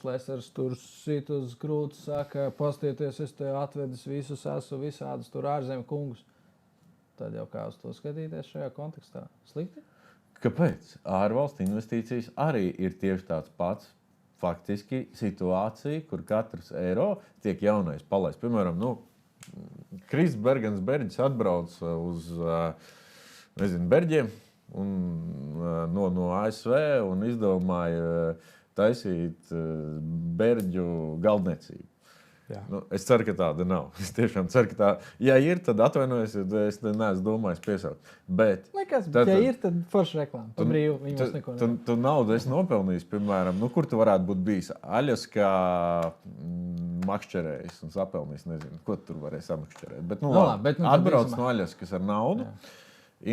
Lesers tur sit uz krūts, saka, pastieties, es te atvedis visus, esmu visādus tur ārzemju kungus. Tad jau kā uz to skatīties šajā kontekstā? Slikti? Kāpēc? Ārvalstu investīcijas arī ir tieši tāds pats. Faktiski situācija, kur katrs eiro tiek jaunais palaists. Piemēram, Kris Bergens atbrauc uz Berģiem un, no ASV un izdomāja taisīt Berģu galdniecību. Es ceru, ka tāda nav. Es tiešām ceru, ka tā, ja ir, tad atvainojos, es neesmu domājis piesaukt. Bet, ja ir, tad forši reklāma. Pa brīvu viņi mums neko nevar. Tu naudu esi nopelnījis, piemēram, kur tu varētu būt bijis? Aļaskā makšķerējis un sapelnījis, nezinu, ko tu tur varēji samakšķerēt. Bet, atbrauc no Aļaskas ar naudu. Jā.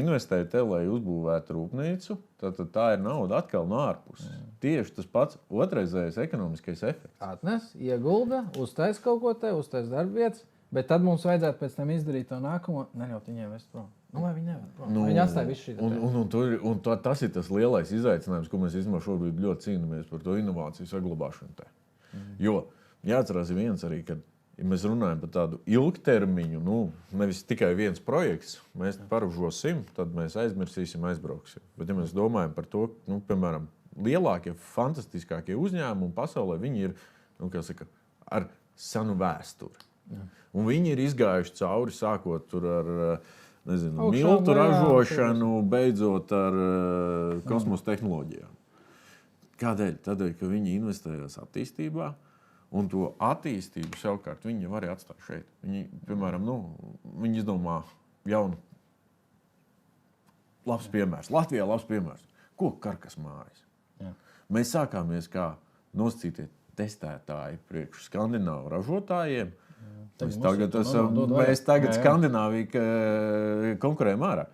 Investēja te, lai uzbūvētu rūpnīcu, tad tā ir nauda atkal no ārpuses. Tieši tas pats otrreizējais ekonomiskais efekts. Atnes, iegulda, uztais kaut ko te, uztais darbvietas, bet tad mums vajadzētu pēc tam izdarīt to nākamo, neļaut viņiem vest prom. Vai viņi nevar prom? Viņi atstāja visu šī. Un tas ir tas lielais izaicinājums, ko mēs šobrīd ļoti cīnāmies par to inovāciju saglabāšanu te. Jo jāatcerās viens arī, ka ja mēs runājam par tādu ilgtermiņu, nevis tikai viens projekts, mēs paražosim, tad mēs aizmirsīsim, aizbrauksim. Bet ja mēs domājam par to, piemēram, lielākie, fantastiskākie uzņēmumi pasaulē, viņi ir, ar senu vēsturi. Un viņi ir izgājuši cauri, sākot tur ar, miltu ražošanu, beidzot ar kosmosa tehnoloģijām. Kādēļ? Tādēļ, ka viņi investējās attīstībā. Un to attīstību savukārt viņi var arī atstāt šeit. Viņi, piemēram, viņi izdomā jaunu labs piemērs. Latvijā labs piemērs. Koku karkas mājas. Jā. Mēs sākāmies kā nosacītie testētāji priekš skandināvu ražotājiem. Mēs tagad Skandināviju konkurējam ārā.